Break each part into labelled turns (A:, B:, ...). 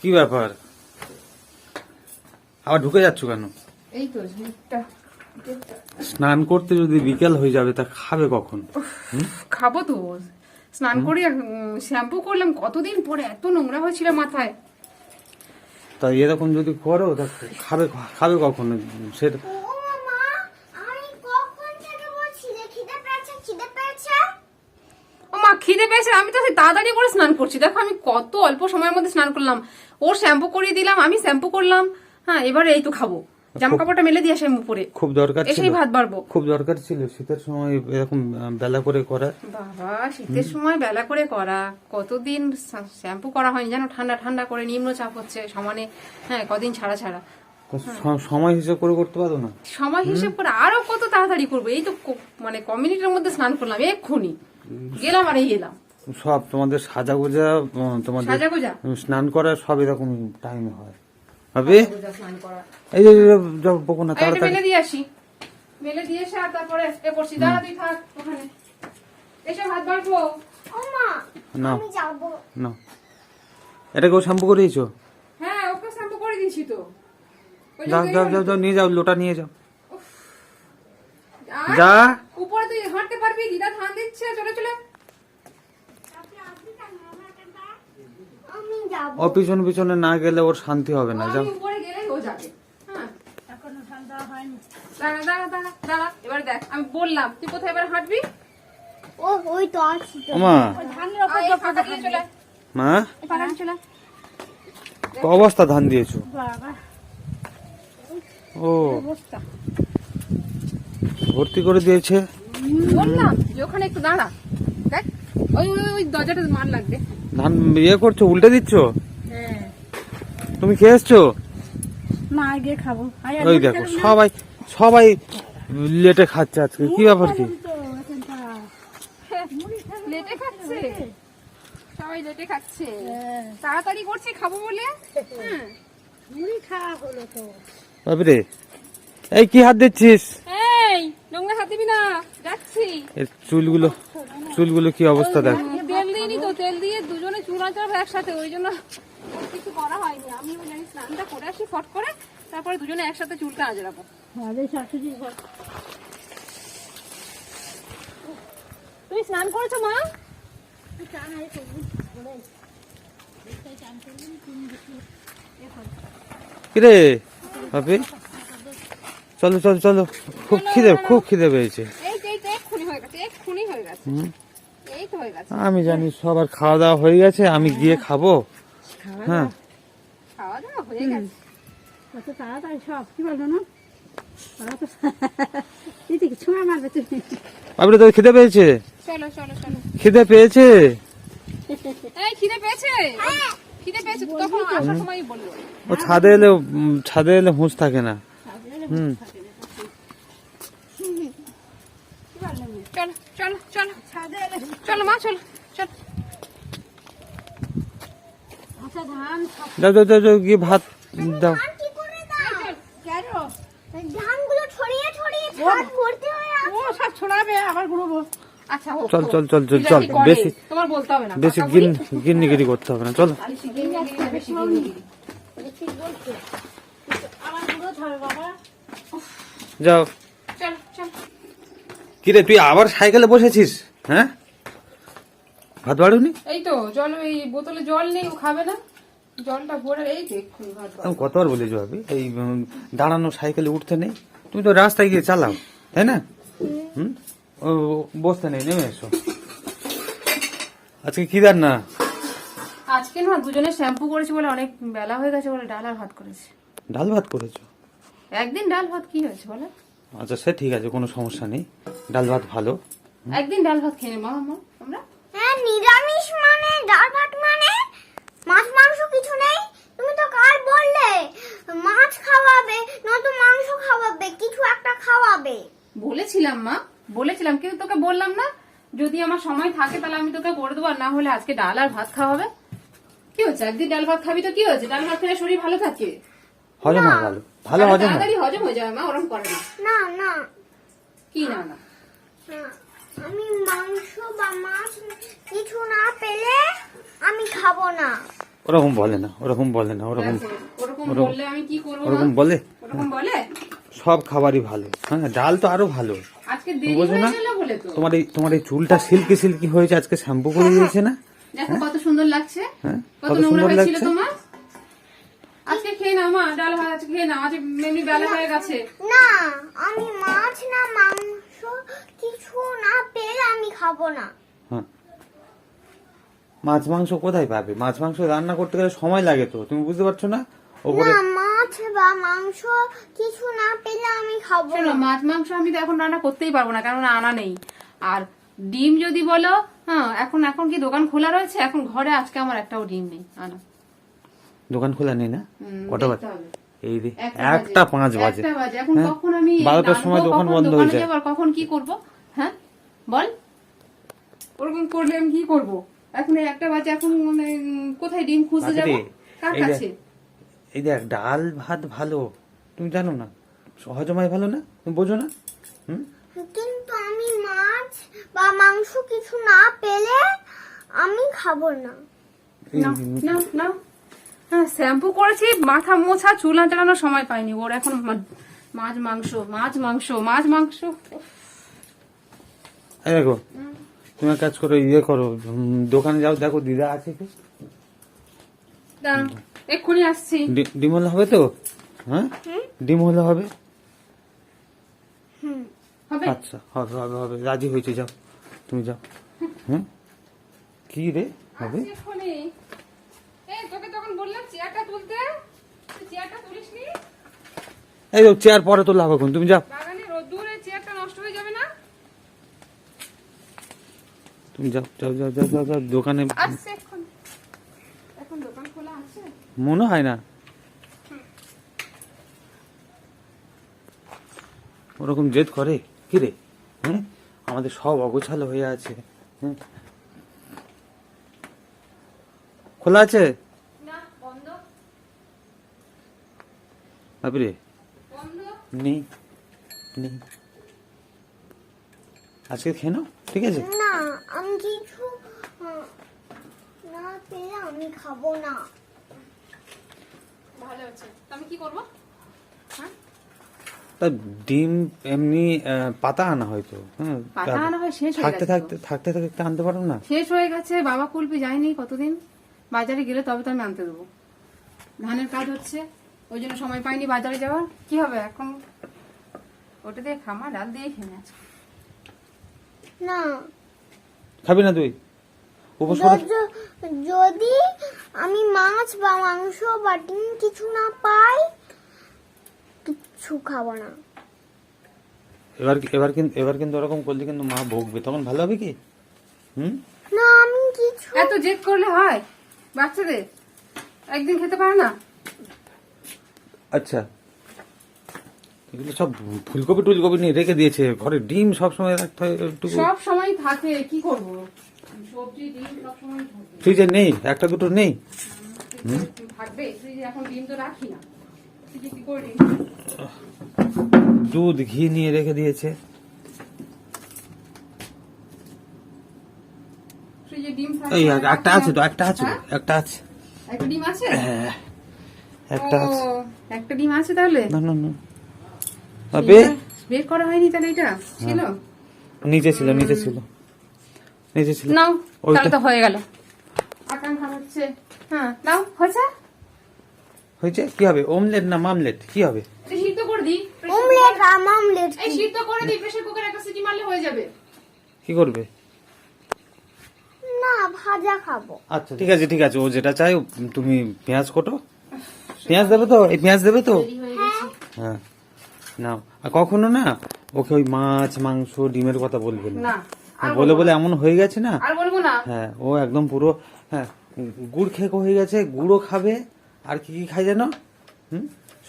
A: কি ব্যাপার, আবার ঢুকে যাচ্ছ কেন?
B: এই তো
A: স্নান করতে যদি বিকেল হয়ে যাবে তা খাবে কখন?
B: খাবো তো, স্নান করে শ্যাম্পু করলাম, কতদিন পরে এত নোংরা হয়েছিল মাথায়।
A: তা এরকম যদি করো তা খাবে খাবে কখন সেটা?
B: ও মা, খিদে পেয়েছে, আমি তো সেই তাড়াতাড়ি করে স্নান করছি। দেখো আমি কত অল্প সময়ের মধ্যে স্নান করলাম, ওর শ্যাম্পু করিয়ে দিলাম, আমি শ্যাম্পু করলাম। হ্যাঁ, এবারে এই তো খাবো, জামা কাপড়টা মেলে দিয়ে আসি আমি উপরে।
A: খুব দরকার ছিল,
B: এসেই ভাত বাড়বো।
A: খুব দরকার ছিল শীতের সময় এরকম বেলা করে করা।
B: বাবা, শীতের সময় বেলা করে করা, কতদিন শ্যাম্পু করা হয়নি জানো, ঠান্ডা ঠান্ডা করে নিম্নচাপ হচ্ছে সমানে। হ্যাঁ, কদিন ছাড়া ছাড়া।
A: সময় হিসেব করে করতে পারো না?
B: সময় হিসেব করে আরো কত তাড়াতাড়ি করবো, এই তো মানে ক মিনিটের মধ্যে স্নান করলাম, এক্ষুনি গেলাম আর এই এলাম।
A: সব তোমাদের সাজাগোজা, তোমাদের
B: সাজাগোজা
A: স্নান করা সব এরকম টাইমে হয় হবে।
B: স্নান করা,
A: এই যে বকো না,
B: এটা
A: তাড়াতাড়ি
B: মেলে দিয়ে আসি, মেলে দিয়ে এসে আর তারপরে এ করছি। দাঁড়া, তুই থাক ওখানে, এসে ভাত বাড়বো।
A: না না, এটাকেও শ্যাম্পু করিয়েছো?
B: হ্যাঁ, ওকে শ্যাম্পু করে দিয়েছি তো। ওই যে
A: যাও যাও যাও যাও, নিয়ে যাও, লোটা নিয়ে যাও।
B: আর
A: যা,
B: উপরে তুই হাঁটতে পারবি, দিদা ধান দিচ্ছে, চলে চলে।
A: ও পিছনে পিছনে না গেলে ওর শান্তি হবে না। যাও,
B: আমি উপরে গেলেই ও যাবে। হ্যাঁ, এখনো ঠান্ডা হয়নি। দাঁড়া দাঁড়া দাঁড়া দাঁড়া, এবার দেখ আমি বললাম, তুই কোথায় এবার হাঁটবি?
C: ও ওই তো আছে তো।
A: মা
C: ধানের উপর
B: এই ফাঁকা দিয়ে চলে আয়,
A: মা
B: এই ফাঁকা দিয়ে চলে আয়।
A: কি অবস্থা ধান দিয়েছো?
C: বাবা
A: ও
C: অবস্থা।
A: ভর্তি করে দিয়েছে।
B: বললাম যে ওখানে একটু দাঁড়া, দেখ ওই ওই ওই দরজাটা মার লাগবে।
A: ধান ইয়ে করছো, উল্টে দিচ্ছ?
C: হ্যাঁ,
A: তুমি খেয়ে এসছো?
C: মা গিয়ে খাবো।
A: ওই দেখো সবাই সবাই লেটে খাচ্ছে আজকে, কি ব্যাপার কি?
B: লেটে খাচ্ছে, সবাই লেটে খাচ্ছে, তাড়াতাড়ি করছি খাবো বলে। হ্যাঁ,
C: মুড়ি খাওয়া হলো তো।
A: বাবরে, এই কি হাত দিচ্ছিস?
B: এই নোংরা হাত দিবি না, যাচ্ছি।
A: এর চুলগুলো চুলগুলো কি অবস্থা দেখ।
B: তেল দিইনি তো, তেল দিয়ে দুজনে চুল আঁচড়াবো একসাথে, ওই জন্য কিছু করা হয়নি। আমি জানি স্নানটা করে আসি ফট করে, তারপরে দুজনে একসাথে চুলটা আঁচড়াবো।
C: শাশুড়ি
B: তুমি স্নান করেছো মা?
A: কিরে বাপি, চলো চলো চলো, খুব খিদে পেয়েছে।
B: এই তো এক্ষুনি হয়ে গেছে, এক্ষুনি হয়ে গেছে, এই তো হয়ে গেছে।
A: আমি জানি সবার খাওয়া দাওয়া হয়ে গেছে, আমি গিয়ে খাবো। হ্যাঁ,
B: খাওয়া দাওয়া হয়ে গেছে।
C: কত তাড়াতাড়ি সব, কি বলো না? দিদি ছোঁয়া মারবে তুমি।
A: বাপরে, তোর খিদে পেয়েছে?
B: চলো চলো চলো।
A: খিদে পেয়েছে?
B: এই খিদে পেয়েছে, খিদে পেয়েছে তো তখন আসার সময়ই বললো।
A: ও ছাদে এলে হুঁশ থাকে না। হুম,
B: চলো চলো চলো, চলো মা, চলো চলো।
C: আচ্ছা ধান
A: যাও যাও যাও যাও, গিয়ে ভাত দাও।
C: কি করে দাও? কেন? ধানগুলো ছড়িয়ে ছড়িয়ে ছাদ ভর্তি হয়ে আছে। ও সব ছড়াবে, আবার ঘুরবো।
B: আচ্ছা,
A: চল চল চল চল চল, বেশি
B: তোমার বলতে হবে না,
A: বেশি গিন্নিগিরি করতে হবে না, চলো
C: আবার ঘুরো ধরো বাবা।
A: যাও।
B: চলো চলো।
A: কিরে, তুই আবার সাইকেলে বসেছিস? হ্যাঁ, ভাত বাড়ুনি?
B: এই তো জল, এই বোতলে জল নেই, ও খাবে না, জলটা ভরে এই তো এক্ষুনি ভাত বাড়বো।
A: আমি কতবার বলেছি ভাবি, এই দাঁড়ানো সাইকেলে উঠতে নেই, তুমি তো রাস্তায় গিয়ে চালাও, তাই না? হুম, ও বসতে নেই, নেমে এসো। আজকে কি রান্না?
B: আজকে না দুজনে শ্যাম্পু করেছি বলে অনেক বেলা হয়ে গেছে বলে ডাল আর ভাত করেছি।
A: ডাল ভাত করেছো?
B: একদিন ডাল ভাত কি হয়েছে বলে?
A: আচ্ছা সে ঠিক আছে, কোনো সমস্যা নেই, ডাল ভাত ভালো।
B: একদিন ডাল ভাত খেয়ে নেবো আমরা।
C: হ্যাঁ, নিরামিষ মানে ডাল ভাত মানে মাছ মাংস কিছু নেই। তুমি তো কাল বললে মাছ খাওয়াবে, নয়তো মাংস খাওয়াবে, কিছু একটা খাওয়াবে।
B: বলেছিলাম মা, বলেছিলাম, কিন্তু তোকে বললাম না যদি আমার সময় থাকে তাহলে আমি তোকে করে দেবো, আর না হলে আজকে ডাল আর ভাত খাওয়াবে। কি হচ্ছে, একদিন ডাল ভাত খাবি তো কি হচ্ছে, ডাল ভাত খেলে শরীর ভালো থাকে,
A: হজম হয়, ভালো ভালো হজম হয়।
B: তাড়াতাড়ি হজম হয়ে যাবে মা, ওরম করে না।
C: না না
B: কি না না?
C: না, আমি মাংস বা মাছ কিছু না পেলে আমি খাবো না।
A: ওরকম বলে না, ওরকম বলে না, ওরকম
B: ওরকম বললে আমি কি করবো?
A: ওরকম
B: মা?
A: বলে।
B: ওরকম বলে?
A: সব খাবারই ভালো, হ্যাঁ ডাল তো আরো ভালো।
B: আজকে দেরি
A: বোঝো
B: হয়ে
A: না?
B: গেল বলে তো।
A: তোমার এই চুলটা সিল্কি সিল্কি হয়েছে, আজকে শ্যাম্পু করে দিয়েছে না?
B: দেখো কত সুন্দর লাগছে।
A: হ্যাঁ,
B: কত
A: কত
B: নোংরা
A: সুন্দর
B: হয়েছিল
A: লাগছে।
B: তোমার। আজকে খেয়ে নাও মা, ডাল ভাত আজকে খেয়ে নাও, আজ এমনি বেলা হয়ে গেছে।
C: না, আমি মাছ না মাংস কিছু না পেলে আমি খাবো না।
A: হ্যাঁ, মাছ মাংস কোথায় পাবে? মাছ মাংস রান্না করতে গেলে সময় লাগে তো, তুমি বুঝতে পারছো না? ওপরে
C: না, মাছ বা মাংস কিছু না পেলে আমি খাবো
B: শোনো,
C: না।
B: মাছ মাংস আমি তো এখন রান্না করতেই পারবো না, কারণ আনা নেই। আর ডিম যদি বলো, হ্যাঁ এখন এখন কি দোকান খোলা রয়েছে? এখন ঘরে আজকে আমার একটাও ডিম নেই আনা।
A: দোকান খোলা নেই না? কটা বাজে?
B: দেখতে হবে।
A: এই রে,
B: একটা
A: 1:05 বাজে।
B: একটা বাজে। এখন
A: হ্যাঁ?
B: কখন আমি
A: 12টার সময়
B: আনবো,
A: দোকান
B: কখন
A: বন্ধ হয়ে
B: দোকানে
A: যায়।
B: যাবো, আর কখন কি করব? হ্যাঁ বল, ওরকম করলে আমি কি করব? এখন এই একটা বাজে, এখন মানে কোথায় ডিম খুঁজতে
A: বাপরে,
B: যাবো? কার
A: এই দেখ,
B: কাছে?
A: এই দেখ ডাল ভাত ভালো, তুমি জানো না? হজমায় ভালো না, তুমি বোঝো না? হুম,
C: কিন্তু আমি মাছ বা মাংস কিছু না পেলে আমি খাবো না।
B: নাও, নাও, নাও। হ্যাঁ, শ্যাম্পু করেছি, মাথা মোছা, চুল চালানোর সময় পাইনি ওর। এখন মাছ মাংস, মাছ মাংস, মাছ মাংস।
A: এই দেখো, তুমি এক কাজ করো, ইয়ে করো, দোকানে যাও, দেখো দিদা আছে কি?
B: দাঁড়াও, এক্ষুনি আসছি।
A: ডিম হলে হবে তো? হ্যাঁ, ডিম হলে হবে।
B: হবে?
A: আচ্ছা, হবে হবে হবে, রাজি হয়েছে, যাও তুমি যাও। হুম, কি রে হবে?
B: আসছি এক্ষুনি। এই তোকে তখন বললাম চেয়ারটা তুলতে, তুই চেয়ারটা তুলিসনি।
A: এই তো চেয়ার পরে তো লাভ এখন, তুমি যাও,
B: বাগানে রোদ্দুরে চেয়ারটা নষ্ট হয়ে যাবে না?
A: তুমি যাও যাও যাও যাও যাও যাও, দোকানে
B: আসছে এক্ষুনি। এখন দোকান খোলা আছে?
A: মনে হয় না। ওরকম জেদ করে কি রে? হ্যাঁ, আমাদের সব অগোছালো হয়ে আছে। হুম, খোলা আছে
B: না, বন্ধ।
A: বাপরে,
B: বন্ধ।
A: নেই নেই, আজকে খেয়ে নাও, ঠিক আছে?
C: না, আমি কিছু না পেলে আমি খাবো না।
B: ভালো আছে। তো আমি কি করব? হ্যাঁ,
A: তা ডিম এমনি পাতা আনা হয়তো, হ্যাঁ,
B: পাতা আনা হয়, শেষ হয়ে
A: থাকতে
B: গেছে তো।
A: থাকতে থাকতে থাকতে আনতে পারো না?
B: শেষ হয়ে গেছে, বাবা কুলপি যায়নি কতদিন। বাজারে গেলে তবে তো আমি আনতে দেবো। ধানের কাজ হচ্ছে, ওই জন্য সময় পাইনি বাজারে যাওয়ার। কি হবে এখন? ওটা দিয়ে খামা, ডাল দিয়ে খেয়ে নে আজকে।
C: না,
A: খাবি না তুই? উপোস করে
C: যদি আমি মাছ বা মাংস বা ডিম কিছু না পাই, কিচ্ছু খাবো না।
A: এবার কিন্তু ওরকম করলে কিন্তু মা বকবে, তখন ভালো হবে কি? হুম,
C: না, আমি কিছু
B: এত জেদ করলে হয় বাচ্চাদের? একদিন খেতে পারে না?
A: আচ্ছা, এগুলো সব ফুলকপি টুলকপি নিয়ে রেখে দিয়েছে ঘরে, ডিম সবসময় রাখতে হয় একটু।
B: সব সময় থাকে, কি করব? সবজি ডিম সব সময় থাকে।
A: ফ্রিজে নেই, একটা দুটো নেই?
B: থাকবে ফ্রিজে, এখন ডিম তো রাখি না। ফ্রিজে কি করি?
A: দুধ ঘি নিয়ে রেখে দিয়েছে।
B: ফ্রিজে ডিম
A: এই
B: থাকে,
A: একটা আছে তো, একটা আছে,
B: হ্যাঁ?
A: একটা আছে,
B: একটা ডিম আছে?
A: হ্যাঁ, একটা আছে।
B: ও, একটা ডিম আছে তাহলে?
A: না না না, আবে
B: বের করা হয়নি তাহলে, এটা ছিল
A: নিচে ছিল, নিচে ছিল, নিচে ছিল।
B: নাও,
A: ওইটা-
B: তাহলে তো হয়ে গেল। আকাঙ্ক্ষা হচ্ছে, হ্যাঁ নাও, হয়েছে।
A: হয়েছে কি হবে? অমলেট না মামলেট, কি হবে?
B: এটা সিদ্ধ করে দিই।
C: অমলেট আমলেট
B: এই সিদ্ধ করে দিই, প্রেসার কুকারে একটা সিটি মারলে হয়ে যাবে।
A: কি করবে?
C: না, ভাজা খাবো।
A: আচ্ছা ঠিক আছে, ঠিক আছে, ও যেটা চাই। তুমি পেঁয়াজ কোটো, পেঁয়াজ দেবে তো? এই পেঁয়াজ দেবে তো?
B: দেরি হয়ে গেছে।
A: হ্যাঁ, নাও। আর কখনো না ওকে ওই মাছ মাংস ডিমের কথা বলবে না,
B: না, আর
A: বলে বলে এমন হয়ে গেছে না।
B: আর বলবো না।
A: হ্যাঁ, ও একদম পুরো, হ্যাঁ, গুড় খেকো হয়ে গেছে, গুড়ও খাবে। আর কি কি খাই জানো?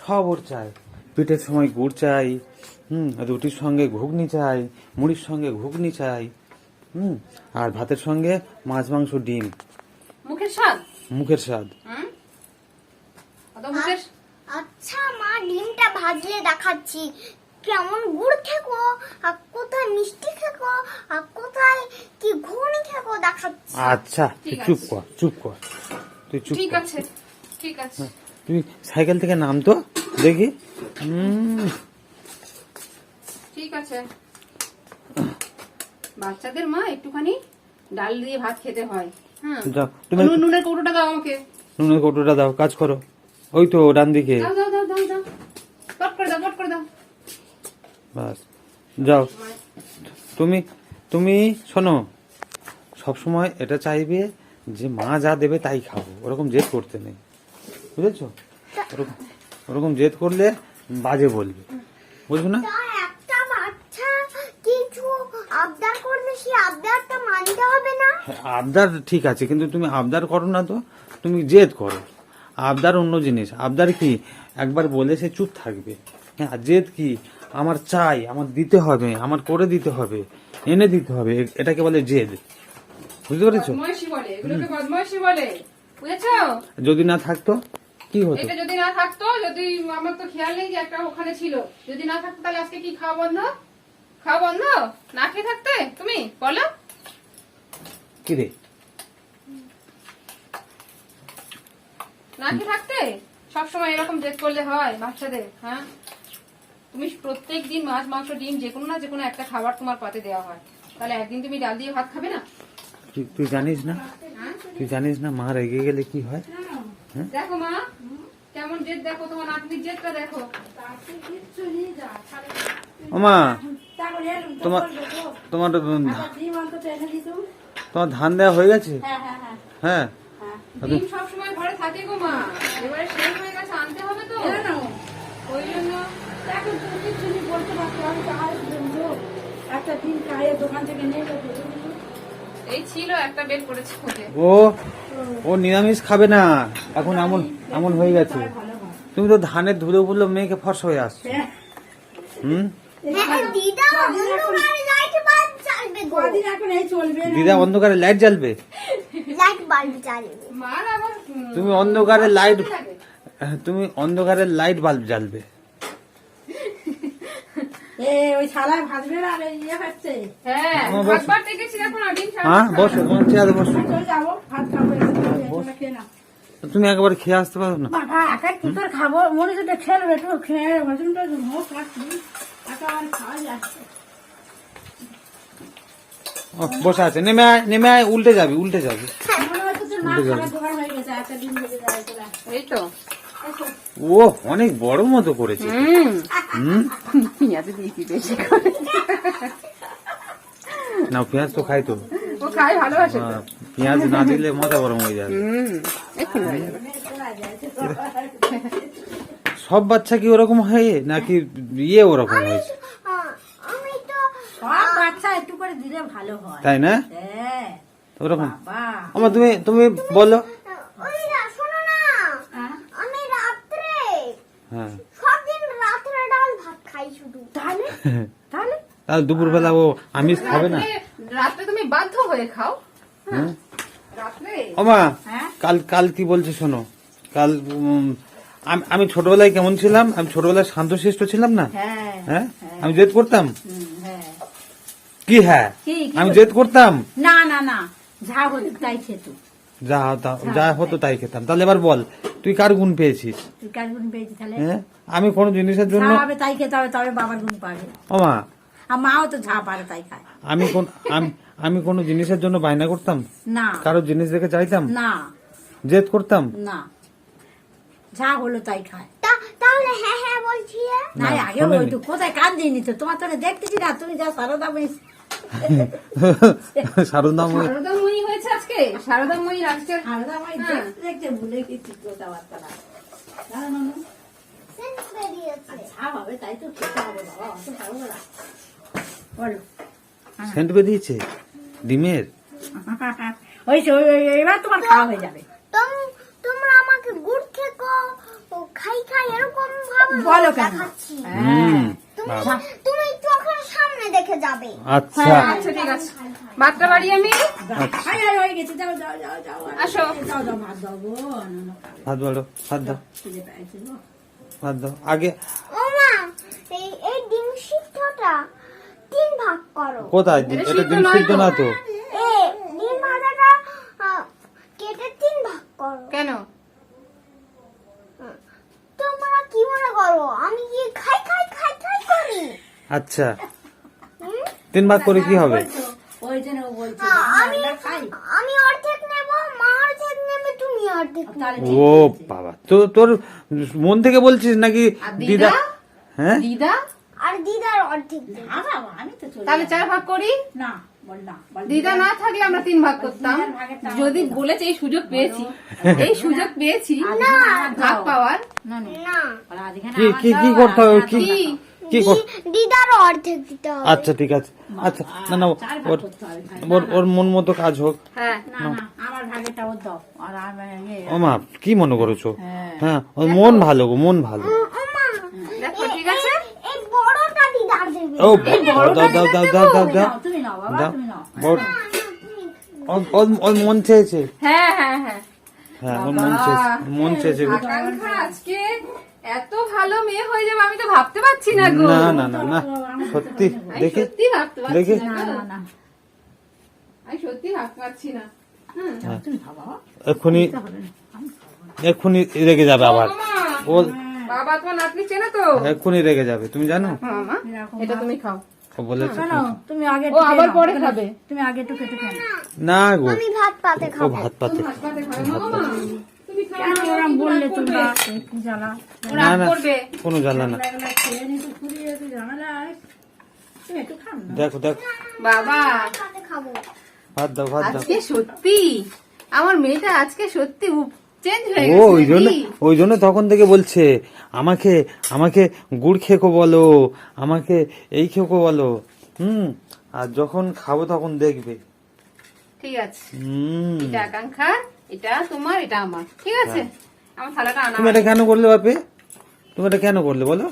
A: সব ওর চাই। পিঠের সময় গুড় চাই, রুটির সঙ্গে ঘুগনি চাই, মুড়ির সঙ্গে ঘুগনি চাই, আর ভাতের সঙ্গে মাছ মাংস ডিম।
B: মুখের স্বাদ।
A: মুখের স্বাদ।
B: অত মুখের
C: আচ্ছা মা, ডিমটা ভাজলে দেখাচ্ছি কেমন গুড় খেকো, আর কোথায় মিষ্টি খেকো, আর কোথায় কি ঘুগনি খেকো দেখাচ্ছি।
A: আচ্ছা,
B: ঠিক
A: চুপ
B: আছে।
A: কর, চুপ কর। তুই চুপ
B: ঠিক
A: কর।
B: আছে ঠিক আছে
A: তুমি সাইকেল থেকে নাম তো দেখি।
B: ঠিক আছে। বাচ্চাদের মা একটুখানি ডাল দিয়ে ভাত খেতে হয়। হ্যাঁ
A: যাও তুমি
B: নুনের কৌটোটা দাও আমাকে।
A: নুনের কৌটোটা দাও, কাজ করো। ওই তো ডান দিকে।
B: দাও দাও দাও দাও দাও পট করে দাও পট করে দাও।
A: বাস যাও। তুমি তুমি শোনো, সবসময় এটা চাইবে যে মা যা দেবে তাই খাবো, ওরকম জেদ করতে নেই, বুঝেছো? ওরকম জেদ করলে বাজে বলবে, বুঝবে না?
C: তা একটা বাচ্চা কিছু আবদার করলে সেই আবদারটা মানতে হবে না?
A: হ্যাঁ, আবদার ঠিক আছে, কিন্তু তুমি আবদার করো না তো, তুমি জেদ করো। আবদার অন্য জিনিস। আবদার কি, একবার বলে সে চুপ থাকবে। হ্যাঁ, আর জেদ কি, আমার চাই, আমার দিতে হবে, আমার করে দিতে হবে, এনে দিতে হবে, এটাকে বলে জেদ। বুঝতে পেরেছো?
B: বদমাইশি বলে, এগুলোকে বদমাইশি বলে, বুঝেছো?
A: যদি না থাকতো কি হতো?
B: এটা যদি না থাকতো, যদি আমার তো খেয়াল নেই যে একটা ওখানে ছিল, যদি না থাকতো তাহলে আজকে কি খাওয়া বন্ধ? খাওয়া বন্ধ? না খেয়ে থাকতে তুমি বলো?
A: কি রে?
B: না খেয়ে থাকতে? সবসময় এরকম জেদ করলে হয় বাচ্চাদের? হ্যাঁ, তুমি প্রত্যেক দিন মাছ মাংস ডিম যেকোনো না যেকোনো একটা খাবার তোমার পাতে দেওয়া হয়, তাহলে একদিন তুমি ডাল দিয়ে ভাত খাবে না?
A: তুই জানিস না,
B: হ্যাঁ?
A: তুই জানিস না মা রেগে গেলে কি হয়?
B: দেখো মা কেমন জেদ, দেখো তোমার নাতনির জেদটা দেখো।
A: ও মা, তোমার তোমার তোমার ধান দেওয়া হয়ে গেছে? হ্যাঁ।
B: ডিম সবসময় ঘরে থাকে গো মা, এবারে শেষ হয়ে গেছে, আনতে হবে তো ওই জন্য।
D: একটা ডিম খাইয়ে দোকান থেকে নিয়ে যাবো।
B: এই ছিল একটা বের করেছে ওকে।
A: ও নিরামিষ খাবে না এখন, এমন এমন হয়ে গেছে। তুমি তো ধানের ধুলো বললো মেয়েকে ফর্সা হয়ে আসছো। হুম,
C: হ্যাঁ, দিদা অন্ধকারে লাইট বাল্ব জ্বালবে গো।
D: কদিন এখন এই চলবে না।
A: দিদা অন্ধকারে লাইট জ্বালবে?
C: লাইট বাল্ব জ্বালবে।
B: মার আবার
A: তুমি অন্ধকারে লাইট, তুমি অন্ধকারে লাইট বাল্ব জ্বালবে?
D: ওই শালায় ভাজবে না, আর এই ইয়ে হচ্ছে।
B: হ্যাঁ
A: আমার বস-
B: ভাতবার দেখেছি এখন আর ডিম ছাড়া
A: হ্যাঁ, বসো, তোমার চেয়ারে বসো।
D: চলে যাবো, ভাত খাবো, এগুলো খেয়ে নাও।
A: তুমি একবার খেয়ে আসতে পারো না?
D: বাবা, একা কি করে খাবো? মনে হচ্ছে খেলবে, একটু খেয়ে হজমটা হোক, খাচ্ছি। একা আমার খাওয়া যাচ্ছে।
A: ও, বসে আছে, নেমে আয়, নেমে আয়, উল্টে যাবি, উল্টে যাবি।
D: মনে হচ্ছে যে না খাবার জোগাড় হয়ে গেছে, একটা ডিম ভেজে দেওয়া চলে আসছে।
B: এই তো।
A: ও অনেক বড় মতো করেছে। হুম,
B: পেঁয়াজ দিয়েছি বেশি,
A: না পেঁয়াজ তো খাই তো।
B: ও খাই ভালোবাসে।
A: পেঁয়াজ না দিলে মাথা গরম হয়ে যাবে।
B: এক্ষুনি হয়ে যাবে।
A: সব বাচ্চা কি ওরকম হয় নাকি ইয়ে ওরকম হয়েছে?
C: আমি তো
D: সব বাচ্চা একটু করে দিলে ভালো হয়।
A: তাই না?
D: হ্যাঁ,
A: ওরকম।
D: বাবা।
A: আমার তুমি তুমি বলো।
C: ওই শোনো না,
D: হ্যাঁ?
C: আমি রাত্রে
A: হ্যাঁ,
C: সব দিন রাত্রে ডাল ভাত খাই শুধু।
D: তাহলে তাহলে
A: তাহলে দুপুরবেলা ও আমিষ খাবে না?
B: রাত্রে তুমি বাধ্য হয়ে খাও?
A: হুম।
B: রাত্রে
A: ও মা,
D: হ্যাঁ?
A: কাল কি বলছে শোনো। কাল আমি ছোটবেলায় কেমন ছিলাম? আমি ছোটবেলায় শান্তশিষ্ট ছিলাম না?
D: হ্যাঁ,
A: হ্যাঁ, আমি জেদ করতাম।
D: হ্যাঁ।
A: কি হ্যাঁ,
D: কি
A: আমি জেদ করতাম।
D: না না না, যা হতো তাই খেত।
A: যা হতো তাই খেতাম। তাহলে এবার বল, তুই কার গুণ পেয়েছিস?
D: তুই কার গুণ পেয়েছি তাহলে?
A: হ্যাঁ, আমি কোনো জিনিসের জন্য,
D: যা হবে তাই খেতে হবে, তবে বাবার গুণ পাবে।
A: ও মা,
D: আর মাও তো যা পারে তাই খায়।
A: আমি কোনো জিনিসের জন্য বায়না করতাম?
D: না
A: কারো জিনিস দেখে চাইতাম?
D: না
A: জেদ করতাম?
D: না, যা হলো তাই খায়।
C: তাহলে হ্যাঁ হ্যাঁ বলছি।
D: না,
A: না,
D: আগে
A: শোনেনি।
D: ওই তো কোথায় কান দিইনি তো, তোমার তো দেখতেছি না, তুমি যা সারদা মিস।
A: সারদাময়ী
B: শারদাময়ী হয়েছে আজকে, শারদাময়ী আজকে।
D: সারদা মাই
B: হ্যাঁ।
D: দেখতে ভুলে গেছি কথাবার্তা না। জানো না,
C: সেন্স বেরিয়েছে।
D: যা হবে তাই তো খেতে হবে বাবা, অত পারবো না। বলো।
A: সেন্ট বেরিয়েছে ডিমের।
D: ওই তো, এবার তোমার খাওয়া হয়ে যাবে।
C: তোমরা আমাকে গুড় খেকো খাই খাই এরকম ভাবে
D: বলো কেন?
C: দেখাচ্ছি।
A: হুম,
C: তুমি
A: বাবা।
C: তুমি চোখের সামনে দেখে যাবে।
A: আচ্ছা,
B: আচ্ছা ঠিক আছে, ভাতটা বাড়ি আমি।
D: হাই হাই হয়ে গেছে, যাও যাও যাও যাও।
B: আসো।
D: যাও যাও, ভাত দাও গো। না, না, খাবে।
A: ভাত বাড়ো, ভাত দাও,
D: খিদে পেয়েছে গো।
A: ভাত দাও আগে।
C: ও মা, এই ডিম সিদ্ধটা 3 ভাগ করো।
A: কোথায়
B: এটা
A: এটা
B: সিদ্ধ
A: ডিম
B: নয়
A: সিদ্ধ
B: তো।
A: না তো।
C: ডিম ভাজাটা কেটে 3 ভাগ করো।
B: কেন
C: তোমরা কি মনে করো আমি কি খাই খাই খাই খাই করি?
A: আচ্ছা 3 ভাগ করে কি হবে?
D: ওই জন্য ও বলছে
C: আমি
D: আমরা খাই।
C: আমি অর্ধেক নেব, মা অর্ধেক নেবে, তুমি অর্ধেক নেবে।
D: তাহলে
A: ও বাবা, তো তোর মন থেকে বলছিস নাকি
B: আর
A: দিদা?
B: দিদা?
A: হ্যাঁ
B: দিদা
C: আর দিদার অর্ধেক দেবে।
D: না বাবা, আমি তো চলে
B: তাহলে 4 ভাগ করি।
D: না বল না বল
B: দিদা না থাকলে আমরা 3 ভাগ করতাম। যদি বলেছে এই সুযোগ পেয়েছি, এই সুযোগ পেয়েছি ভাগ পাওয়ার।
D: না না
C: না,
D: বল আজকে
A: কি কি কি করতে হবে? কি
B: কি?
A: কি কর?
C: দিদার অর্ধেক দিতে হবে।
A: আচ্ছা ঠিক আছে, আচ্ছা না না
D: চার ভাগ
A: ওর
D: করতে হবে ভাই।
A: ওর মন মতো কাজ হোক।
B: হ্যাঁ
D: না না আমার ভাগেটা ও দাও আর আমি
A: ও মা কি মনে করেছো?
D: হ্যাঁ।
A: হ্যাঁ ওর মন ভালো গো, মন ভালো।
C: ওমা,
B: দেখো ঠিক আছে।
C: এই বড়টা দিদার দেবে।
A: ও দাও দাও দাও দাও দাও দাও
D: তুমি নাও বাবা
A: দাও।
D: তুমি নাও
A: ওর ওর মন চেয়েছে।
B: হ্যাঁ হ্যাঁ হ্যাঁ
A: হ্যাঁ ওর মন চেয়েছে, মন চেয়েছে গো।
B: আকাঙ্ক্ষা আজকে এত ভালো মেয়ে হয়ে যাবে আমি তো ভাবতে পারছি না গো।
A: না না না না সত্যি
B: আমি
A: দেখে
B: সত্যি ভাবতে পারছি
A: দেখে
B: না গো।
D: না না
B: আমি সত্যি ভাবতে পারছি না।
D: তুমি খাও বাবা
A: এক্ষুনি
D: হবে না
A: এক্ষুনি রেগে যাবে আবার।
B: মামা,
A: ও
B: বাবা তোমার নাতনি চেনে তো?
A: এক্ষুনি রেগে যাবে, তুমি জানো?
B: হ্যাঁ, মামা এটা তুমি খাও।
A: ও বলেছে
D: শোনো তুমি আগে
B: ও আবার পরে খাবে।
D: তুমি আগে টুকে টুকে নাও।
A: না গো,
C: আমি ভাত পাতে
A: ও
C: খাবো।
A: ভাত পাতে।
B: তুমি ভাত পাতে খাবে মামা। তুমি খাও
D: কেন
B: না,
D: ওরম
B: ও
D: বললে
B: রাগ
D: তোমরা
B: করবে।
D: কি জ্বালা
B: ও রাগ
A: না, না।
B: করবে।
A: কোনো জ্বালা না।
D: এগুলা খেয়ে নি তো ফুরিয়ে তো ঝামেলা তুমি একটু খাও না
A: দেখো দেখো,
B: বাবা
C: পাতে খাবো।
A: ভাত দাও ভাত দাও।
B: আজকে সত্যি আমার মেয়েটা আজকে সত্যি চেঞ্জ হয়ে
A: ও ওই
B: গেছে
A: জন্য
B: নাকি?
A: ওই জন্য তখন থেকে বলছে আমাকে আমাকে গুড় খেকো বলো, আমাকে এই খেকো বলো। আর যখন খাবো তখন দেখবে।
B: ঠিক আছে,
A: হুম।
B: এটা আকাঙ্ক্ষা, এটা তোমার, এটা আমার। ঠিক আছে, আমার থালাটা আনা
A: তুমি এটা কেন করলে বাপে? তুমি এটা কেন করলে বলো?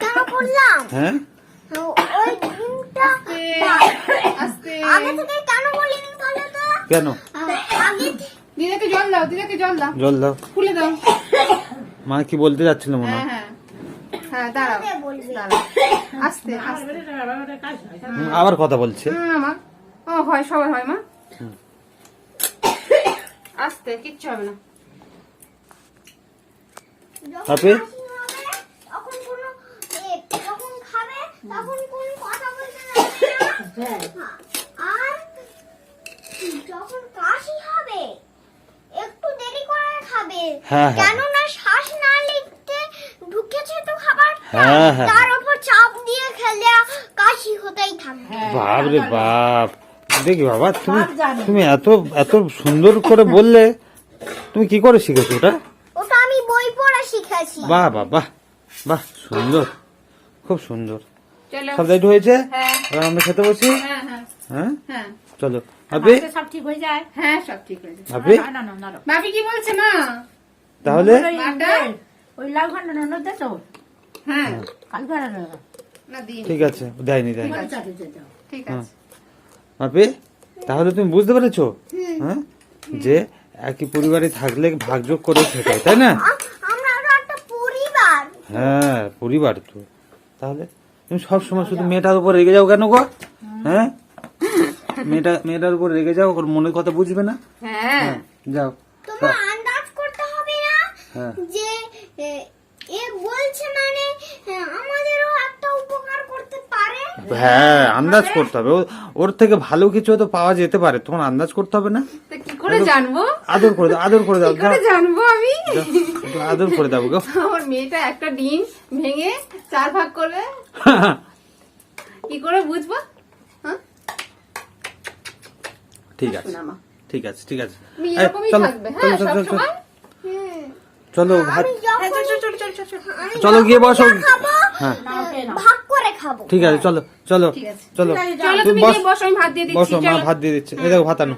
C: কেন করলাম?
A: হ্যাঁ
C: ওই ডিমটা
B: আস্তে
C: আগে থেকে কেন বলিনি তাহলে তো?
A: কেন?
C: আগে
B: দিদাকে জল দাও, দিদাকে জল দাও,
A: জল দাও।
B: খুলে দাও।
A: মা কি বলতে যাচ্ছিল মনে
B: হ্যাঁ
A: হয়?
B: হ্যাঁ হ্যাঁ, দাঁড়াও
C: বলবি।
B: দাঁড়াও, আস্তে আস্তে।
D: কাজ হয়
A: আবার কথা বলছে।
B: মা ও হয়, সবার হয় মা। আস্তে, কিচ্ছু হবে না।
A: বাপে
C: তখন কোনো যখন খাবে তখন কোনো কথা বলতে যাবে না। আর যখন কাশি হবে একটু দেরি করে খাবে,
A: হ্যাঁ, হ্যাঁ।
C: কেননা শ্বাস না লিখতে ঢুকেছে তো খাবার,
A: হ্যাঁ, হ্যাঁ।
C: তার উপর চাপ দিয়ে খেলে কাশি হতেই থাকবে।
A: বাপ রে বাপ, দেখি বাবা তুমি
D: সব জানে।
A: তুমি এত এত সুন্দর করে বললে, তুমি কি করে শিখেছো ওটা?
C: ওটা আমি বই পড়ে শিখেছি।
A: বাহ বাহ বাহ বাহ, সুন্দর, খুব সুন্দর।
B: চলো।
A: সব দায়িত্ব হয়েছে,
B: হ্যাঁ
A: এবার আমরা খেতে বসি।
B: হ্যাঁ হ্যাঁ
A: হ্যাঁ
B: হ্যাঁ
A: চলো আপনি
D: সব ঠিক হয়ে যায়
B: হ্যাঁ, সব ঠিক হয়েছে।
A: আপনি
D: না না না না
B: বাপি কি বলছে মা?
A: তাহলে
B: মাটা?
D: ওই লাউ ঘন্টা ননদ দে তো
B: হ্যাঁ
D: কালকে আর
B: না দিন,
A: ঠিক আছে, দেয়নি দেয়নি।
B: ঠিক
A: হ্যাঁ।
B: আছে।
A: আপনি তাহলে তুমি বুঝতে পেরেছো? হ্যাঁ, যে একই পরিবারে থাকলে ভাগযোগ করে খেতে হয়, তাই না?
C: আমরা আরো একটা পরিবার।
A: হ্যাঁ পরিবার তো। তাহলে তুমি সব সময় শুধু মেয়েটার উপর রেগে যাও কেন গো? হ্যাঁ, মেয়েটার উপর রেগে যাও, ওর মনের কথা বুঝবে না।
B: হ্যাঁ
A: যাও।
C: তোমার আন্দাজ করতে হবে না
A: হ্যাঁ।
C: যে এ বলছে মানে আমাদেরও একটা উপকার করতে পারে।
A: হ্যাঁ আন্দাজ করতে হবে, ওর থেকে ভালো কিছু তো পাওয়া যেতে পারে, তোমার আন্দাজ করতে হবে না?
B: তো কি করে জানবো?
A: আদর করে দাও, আদর করে দাও,
B: কি করে জানবো আমি?
A: যাও, একটু আদর করে দাও গো।
B: আমার মেয়েটা একটা ডিম ভেঙে 4 ভাগ করবে, কি করে বুঝবো? হ্যাঁ,
A: ঠিক আছে
B: শোনা মা,
A: ঠিক আছে ঠিক আছে।
B: তুমি
A: এই,
B: এরকমই
A: চলো,
B: থাকবে। হ্যাঁ,
A: চলো, চলো, চলো,
B: সবসময়।
A: চলো ভাত,
C: আমি যখন
B: হ্যাঁ, চল, চল, চল, চল, চল, চল।
C: আমি
A: চলো গিয়ে বসো।
C: যা খাবো
A: হ্যাঁ
C: ভাগ করে খাবো।
A: ঠিক আছে, চলো চলো
B: ঠিক আছে।
A: চলো
B: চলো তুমি
A: বস,
B: গিয়ে বসো, আমি ভাত দিয়ে দিচ্ছি।
A: বসো, মা
B: চলো।
A: ভাত দিয়ে দিচ্ছে। এই দেখো ভাত আনো।